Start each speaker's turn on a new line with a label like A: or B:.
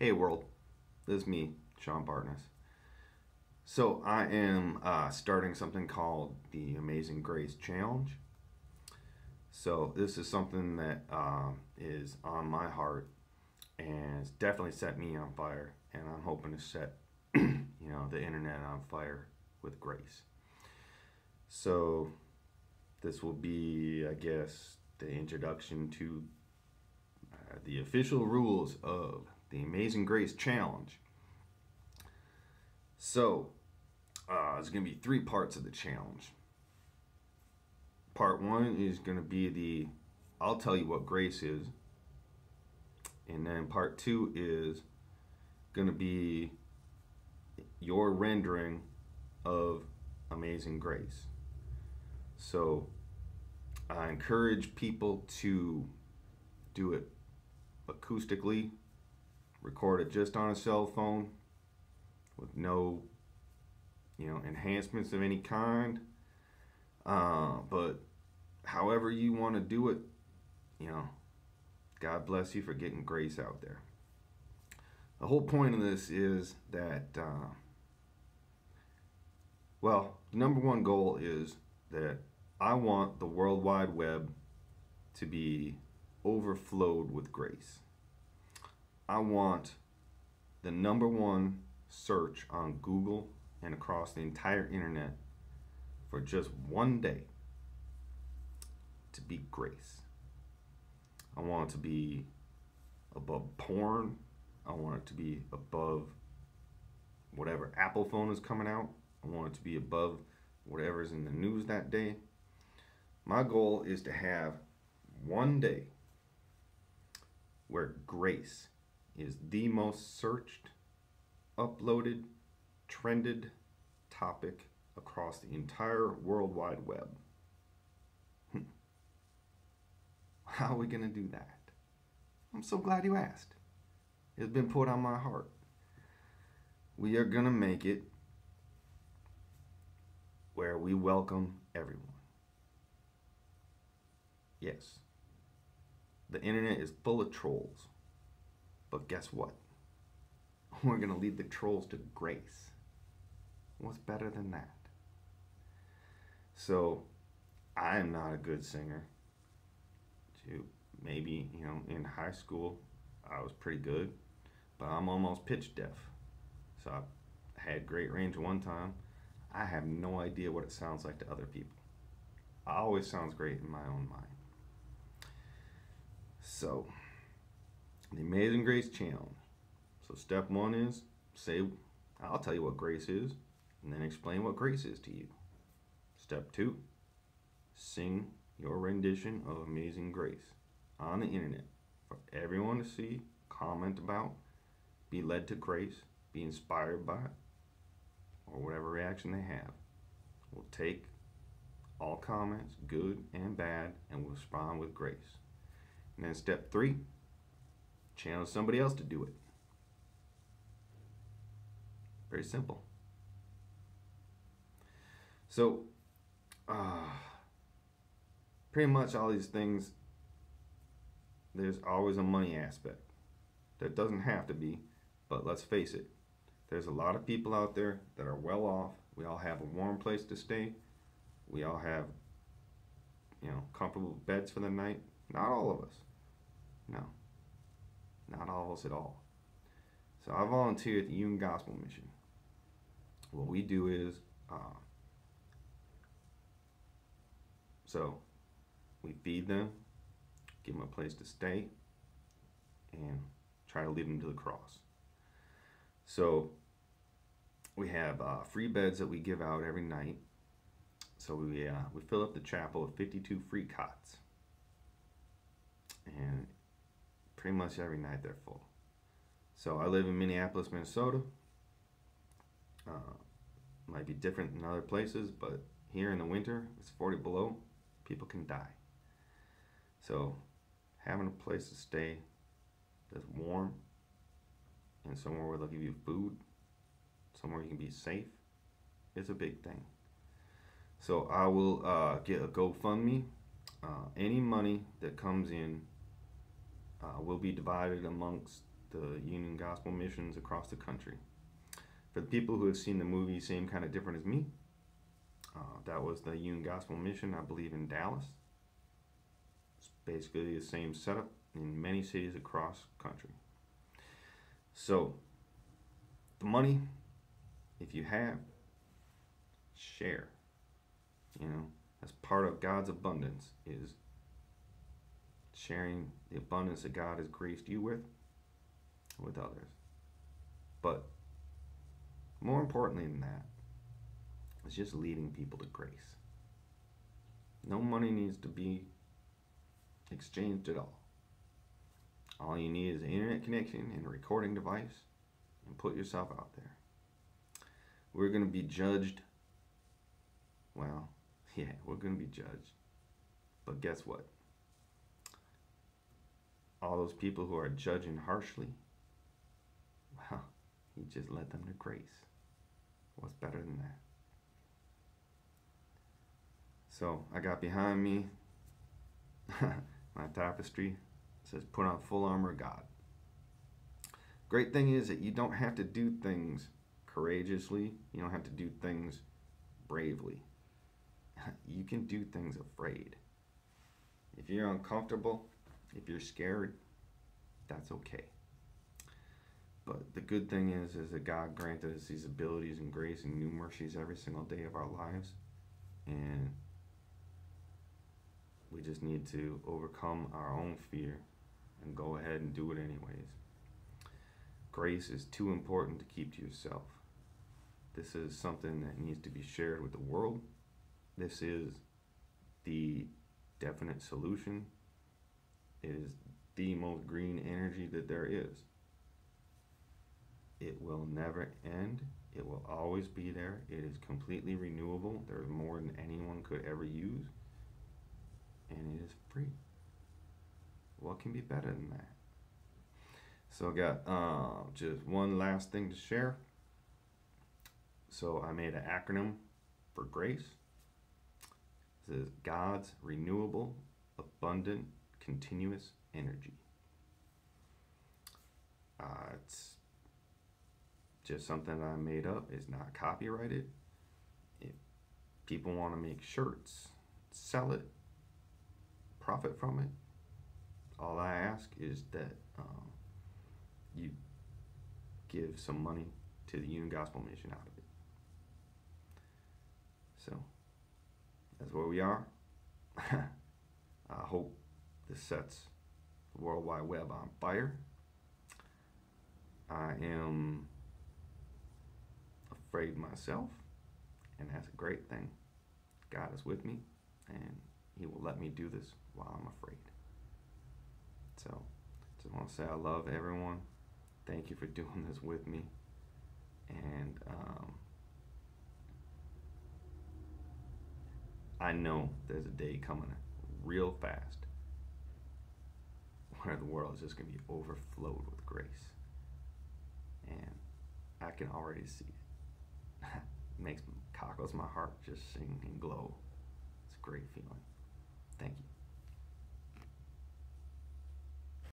A: Hey world, this is me, Sean Bartness. So I am starting something called the Amazing Grace Challenge. So this is something that is on my heart and it's definitely set me on fire, and I'm hoping to set the internet on fire with grace. So this will be, I guess, the introduction to the official rules of the Amazing Grace Challenge. So, there's going to be three parts of the challenge. Part one is going to be I'll tell you what grace is. And then part two is going to be your rendering of Amazing Grace. So, I encourage people to do it acoustically, record it just on a cell phone with no enhancements of any kind, but however you want to do it, God bless you for getting grace out there. The whole point of this is that the number one goal is that I want the World Wide Web to be overflowed with grace. I want the number one search on Google and across the entire internet for just one day to be grace. I want it to be above porn. I want it to be above whatever Apple phone is coming out. I want it to be above whatever's in the news that day. My goal is to have one day where grace is the most searched, uploaded, trended topic across the entire World Wide Web. How are we going to do that? I'm so glad you asked. It's been put on my heart. We are going to make it where we welcome everyone. Yes, the internet is full of trolls. But guess what? We're going to lead the trolls to grace. What's better than that? So, I am not a good singer. Maybe, in high school, I was pretty good. But I'm almost pitch deaf. So, I had great range one time. I have no idea what it sounds like to other people. It always sounds great in my own mind. So, the Amazing Grace Challenge. So step one is I'll tell you what grace is, and then explain what grace is to you. Step two, sing your rendition of Amazing Grace on the internet for everyone to see, comment about, be led to grace, be inspired by it, or whatever reaction they have. We'll take all comments, good and bad, and we'll respond with grace. And then step three, challenge somebody else to do it. Very simple. So, pretty much all these things, there's always a money aspect. That doesn't have to be, but let's face it. There's a lot of people out there that are well off. We all have a warm place to stay. We all have, comfortable beds for the night. Not all of us. No. Not all of us at all. So I volunteer at the Union Gospel Mission. What we do is, we feed them, give them a place to stay, and try to lead them to the cross. So we have free beds that we give out every night. So we fill up the chapel with 52 free cots, and pretty much every night they're full. So I live in Minneapolis, Minnesota. Might be different in other places, but here in the winter, it's 40 below, people can die. So having a place to stay that's warm and somewhere where they'll give you food, somewhere you can be safe, is a big thing. So I will get a GoFundMe. Any money that comes in will be divided amongst the Union Gospel missions across the country. For the people who have seen the movie Same Kind of Different as Me, that was the Union Gospel mission, I believe, in Dallas. It's basically the same setup in many cities across the country. So, the money, if you have, share. You know, as part of God's abundance is sharing the abundance that God has graced you with others. But more importantly than that, it's just leading people to grace. No money needs to be exchanged at all. All you need is an internet connection and a recording device, and put yourself out there. We're going to be judged. Well, yeah, we're going to be judged. But guess what? All those people who are judging harshly, well, you just led them to grace. What's better than that? So I got behind me my tapestry. It says, "Put on full armor of God." Great thing is that you don't have to do things courageously. You don't have to do things bravely. You can do things afraid. If you're uncomfortable, if you're scared, that's okay. But the good thing is that God granted us these abilities and grace and new mercies every single day of our lives. And we just need to overcome our own fear and go ahead and do it anyways. Grace is too important to keep to yourself. This is something that needs to be shared with the world. This is the definite solution. It is the most green energy that there is. It will never end. It will always be there. It is completely renewable. There's more than anyone could ever use. And it is free. What can be better than that? So I got just one last thing to share. So I made an acronym for GRACE. It says God's renewable, abundant, continuous energy. It's just something that I made up. It's not copyrighted. If people want to make shirts, sell it, profit from it, all I ask is that you give some money to the Union Gospel Mission out of it. So that's where we are. I hope this sets the World Wide Web on fire. I am afraid myself, and that's a great thing. God is with me, and He will let me do this while I'm afraid. So, just want to say I love everyone. Thank you for doing this with me. And I know there's a day coming real fast where the world is just going to be overflowed with grace. And I can already see it. It cockles my heart just sing and glow. It's a great feeling. Thank you.